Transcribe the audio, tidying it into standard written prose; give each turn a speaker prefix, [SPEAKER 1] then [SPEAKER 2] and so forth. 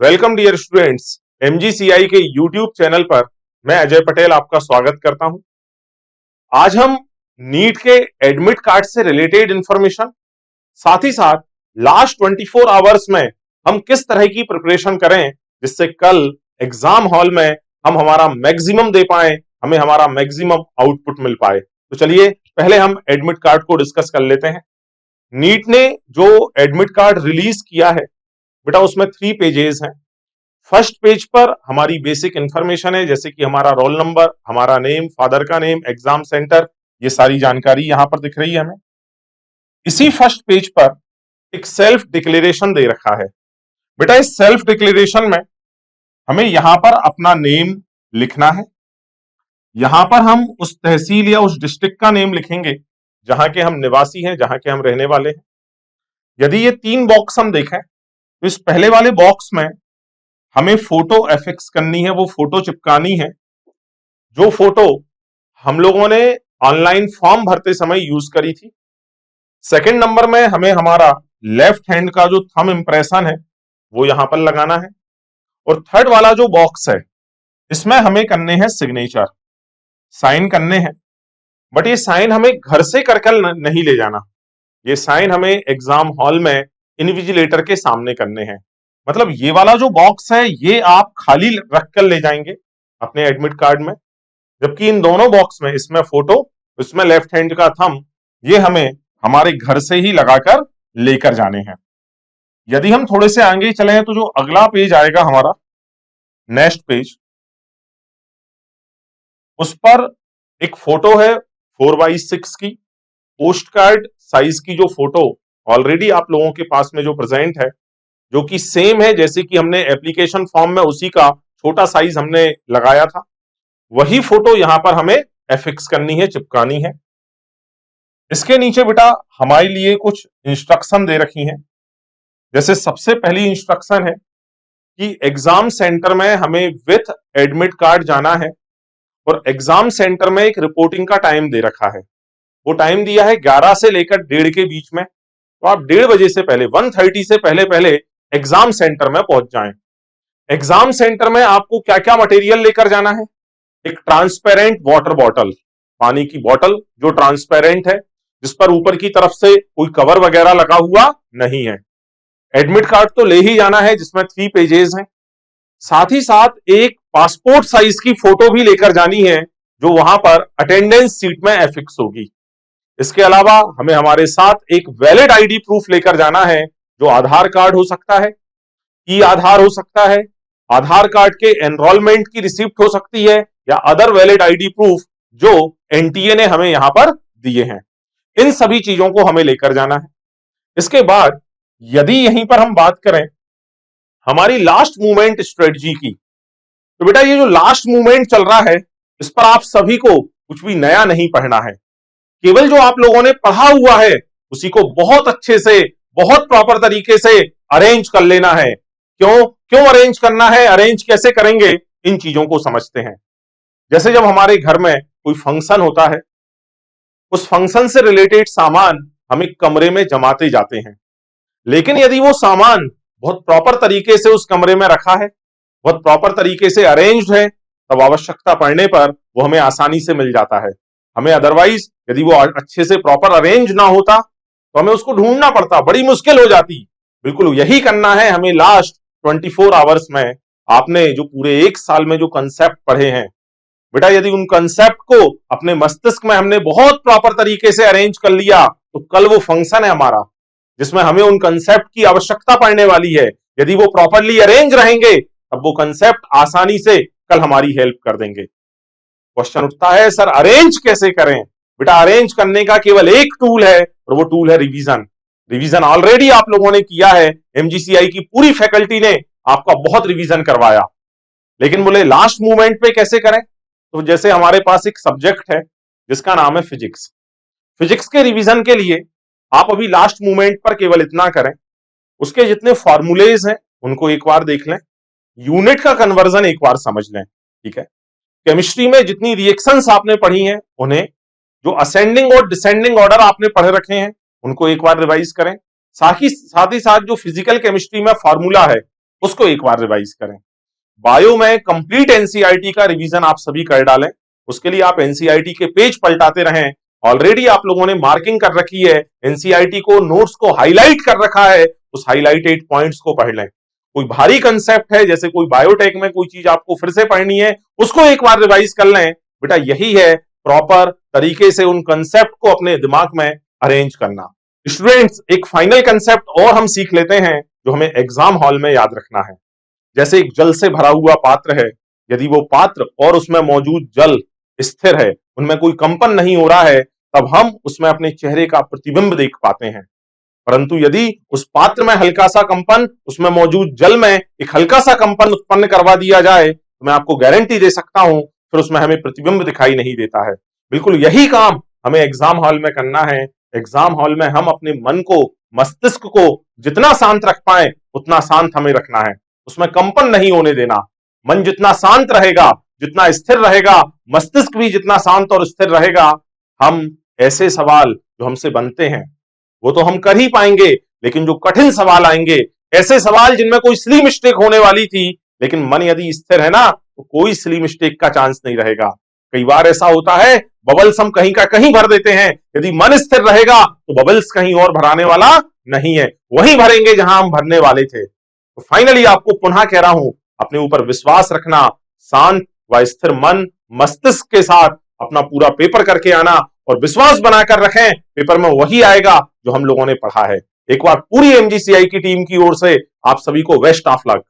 [SPEAKER 1] Welcome dear students. MGCI के YouTube channel पर मैं अजय पटेल आपका स्वागत करता हूं। आज हम नीट के एडमिट कार्ड से रिलेटेड इंफॉर्मेशन, साथ ही साथ लास्ट 24 आवर्स में हम किस तरह की प्रिपरेशन करें जिससे कल एग्जाम हॉल में हम हमारा मैक्सिमम दे पाए, हमें हमारा मैक्सिमम आउटपुट मिल पाए। तो चलिए पहले हम एडमिट कार्ड को डिस्कस कर लेते हैं। नीट ने जो एडमिट कार्ड रिलीज किया है बेटा, उसमें 3 पेजेस हैं। फर्स्ट पेज पर हमारी बेसिक इंफॉर्मेशन है, जैसे कि हमारा रोल नंबर, हमारा नेम, फादर का नेम, एग्जाम सेंटर, ये सारी जानकारी यहां पर दिख रही है हमें। इसी फर्स्ट पेज पर एक सेल्फ डिक्लेरेशन दे रखा है। बेटा इस सेल्फ डिक्लेरेशन में हमें यहां पर अपना नेम लिखना है। यहां पर हम उस तहसील या उस डिस्ट्रिक्ट का नेम लिखेंगे जहां के हम निवासी हैं, जहां के हम रहने वाले हैं। यदि ये 3 बॉक्स हम देखें तो इस पहले वाले बॉक्स में हमें फोटो एफिक्स करनी है, वो फोटो चिपकानी है जो फोटो हम लोगों ने ऑनलाइन फॉर्म भरते समय यूज करी थी। सेकंड नंबर में हमें हमारा लेफ्ट हैंड का जो थंब इंप्रेशन है वो यहां पर लगाना है। और थर्ड वाला जो बॉक्स है इसमें हमें करने हैं सिग्नेचर, साइन करने हैं। बट ये साइन हमें घर से करके नहीं ले जाना, ये साइन हमें एग्जाम हॉल में इन्विजिलेटर के सामने करने हैं। मतलब ये वाला जो बॉक्स है ये आप खाली रख कर ले जाएंगे अपने एडमिट कार्ड में, जबकि इन दोनों बॉक्स में, इसमें फोटो, इसमें लेफ्ट हैंड का थंब, ये हमें हमारे घर से ही लगाकर लेकर जाने हैं। यदि हम थोड़े से आगे चले तो जो अगला पेज आएगा हमारा नेक्स्ट पेज, उस पर एक फोटो है 4x6 की पोस्ट कार्ड साइज की जो फोटो ऑलरेडी आप लोगों के पास में जो प्रेजेंट है, जो कि सेम है जैसे कि हमने एप्लीकेशन फॉर्म में उसी का छोटा साइज हमने लगाया था, वही फोटो यहां पर हमें एफिक्स करनी है, चिपकानी है। इसके नीचे बेटा हमारे लिए कुछ इंस्ट्रक्शन दे रखी हैं। जैसे सबसे पहली इंस्ट्रक्शन है कि एग्जाम सेंटर में हमें विथ एडमिट कार्ड जाना है और एग्जाम सेंटर में एक रिपोर्टिंग का टाइम दे रखा है। वो टाइम दिया है 11 से लेकर 1:30 के बीच में। तो आप 1:30 बजे से पहले, 1:30 से पहले पहले एग्जाम सेंटर में पहुंच जाएं। एग्जाम सेंटर में आपको क्या क्या मटेरियल लेकर जाना है? एक ट्रांसपेरेंट वाटर बॉटल, पानी की बोतल जो ट्रांसपेरेंट है, जिस पर ऊपर की तरफ से कोई कवर वगैरह लगा हुआ नहीं है। एडमिट कार्ड तो ले ही जाना है जिसमें 3 पेजेस हैं। साथ ही साथ एक पासपोर्ट साइज की फोटो भी लेकर जानी है जो वहां पर अटेंडेंस सीट में एफिक्स होगी। इसके अलावा हमें हमारे साथ एक वैलिड आईडी प्रूफ लेकर जाना है, जो आधार कार्ड हो सकता है, ई आधार हो सकता है, आधार कार्ड के एनरोलमेंट की रिसिप्ट हो सकती है, या अदर वैलिड आईडी प्रूफ जो एनटीए ने हमें यहां पर दिए हैं। इन सभी चीजों को हमें लेकर जाना है। इसके बाद यदि यहीं पर हम बात करें हमारी लास्ट मूवमेंट स्ट्रेटजी की, तो बेटा ये जो लास्ट मूवमेंट चल रहा है इस पर आप सभी को कुछ भी नया नहीं पढ़ना है। केवल जो आप लोगों ने पढ़ा हुआ है उसी को बहुत अच्छे से, बहुत प्रॉपर तरीके से अरेंज कर लेना है। क्यों क्यों अरेंज करना है, अरेंज कैसे करेंगे, इन चीजों को समझते हैं। जैसे जब हमारे घर में कोई फंक्शन होता है, उस फंक्शन से रिलेटेड सामान हम एक कमरे में जमाते जाते हैं, लेकिन यदि वो सामान बहुत प्रॉपर तरीके से उस कमरे में रखा है, बहुत प्रॉपर तरीके से अरेंज्ड है, तब आवश्यकता पड़ने पर वो हमें आसानी से मिल जाता है। हमें अदरवाइज यदि वो अच्छे से प्रॉपर अरेंज ना होता तो हमें उसको ढूंढना पड़ता, बड़ी मुश्किल हो जाती। बिल्कुल यही करना है हमें लास्ट 24 आवर्स में। आपने जो पूरे 1 साल में जो कंसेप्ट पढ़े हैं बेटा, यदि उन कंसेप्ट को अपने मस्तिष्क में हमने बहुत प्रॉपर तरीके से अरेंज कर लिया तो कल वो फंक्शन है हमारा जिसमें हमें उन कंसेप्ट की आवश्यकता पड़ने वाली है, यदि वो प्रॉपरली अरेंज रहेंगे तब वो कंसेप्ट आसानी से कल हमारी हेल्प कर देंगे। क्वेश्चन उठता है सर अरेंज कैसे करें? बेटा अरेंज करने का केवल एक टूल है और वो टूल है रिवीजन। रिवीजन ऑलरेडी आप लोगों ने किया है, एमजीसीआई की पूरी फैकल्टी ने आपका बहुत रिवीजन करवाया। लेकिन बोले लास्ट मूवमेंट पे कैसे करें? तो जैसे हमारे पास एक सब्जेक्ट है जिसका नाम है फिजिक्स। फिजिक्स के रिवीजन के लिए आप अभी लास्ट मूवमेंट पर केवल इतना करें, उसके जितने फॉर्मूलेज हैं उनको एक बार देख लें, यूनिट का कन्वर्जन एक बार समझ लें। ठीक है, केमिस्ट्री में जितनी रिएक्शंस आपने पढ़ी हैं उन्हें, जो असेंडिंग और डिसेंडिंग ऑर्डर आपने पढ़े रखे हैं उनको एक बार रिवाइज करें। साथ ही साथ जो फिजिकल केमिस्ट्री में फॉर्मूला है उसको एक बार रिवाइज करें। बायो में कंप्लीट एनसीईआरटी का रिवीजन आप सभी कर डालें। उसके लिए आप एनसीईआरटी के पेज पलटाते रहें। ऑलरेडी आप लोगों ने मार्किंग कर रखी है, एनसीईआरटी को नोट्स को हाईलाइट कर रखा है, उस हाईलाइटेड पॉइंट्स को पढ़ लें। कोई भारी कंसेप्ट है, जैसे कोई बायोटेक में कोई चीज आपको फिर से पढ़नी है, उसको एक बार रिवाइज कर लें। बेटा यही है प्रॉपर तरीके से उन कंसेप्ट को अपने दिमाग में अरेंज करना। स्टूडेंट्स, एक फाइनल कंसेप्ट और हम सीख लेते हैं जो हमें एग्जाम हॉल में याद रखना है। जैसे एक जल से भरा हुआ पात्र है, यदि वो पात्र और उसमें मौजूद जल स्थिर है, उनमें कोई कंपन नहीं हो रहा है, तब हम उसमें अपने चेहरे का प्रतिबिंब देख पाते हैं। परंतु यदि उस पात्र में हल्का सा कंपन, उसमें मौजूद जल में एक हल्का सा कंपन उत्पन्न करवा दिया जाए, तो मैं आपको गारंटी दे सकता हूं फिर उसमें हमें प्रतिबिंब दिखाई नहीं देता है। बिल्कुल यही काम हमें एग्जाम हॉल में करना है। एग्जाम हॉल में हम अपने मन को, मस्तिष्क को जितना शांत रख पाए उतना शांत हमें रखना है, उसमें कंपन नहीं होने देना। मन जितना शांत रहेगा, जितना स्थिर रहेगा, मस्तिष्क भी जितना शांत और स्थिर रहेगा, हम ऐसे सवाल जो हमसे बनते हैं वो तो हम कर ही पाएंगे, लेकिन जो कठिन सवाल आएंगे, ऐसे सवाल जिनमें कोई सिली मिस्टेक होने वाली थी, लेकिन मन यदि स्थिर है ना, तो कोई सिली मिस्टेक का चांस नहीं रहेगा। कई बार ऐसा होता है बबल्स हम कहीं का कहीं भर देते हैं, यदि मन स्थिर रहेगा तो बबल्स कहीं और भराने वाला नहीं है, वहीं भरेंगे जहां हम भरने वाले थे। तो फाइनली आपको पुनः कह रहा हूं, अपने ऊपर विश्वास रखना, शांत व स्थिर मन मस्तिष्क के साथ अपना पूरा पेपर करके आना और विश्वास बनाकर रखें, पेपर में वही आएगा जो हम लोगों ने पढ़ा है। एक बार पूरी एमजीसीआई की टीम की ओर से आप सभी को बेस्ट ऑफ लक।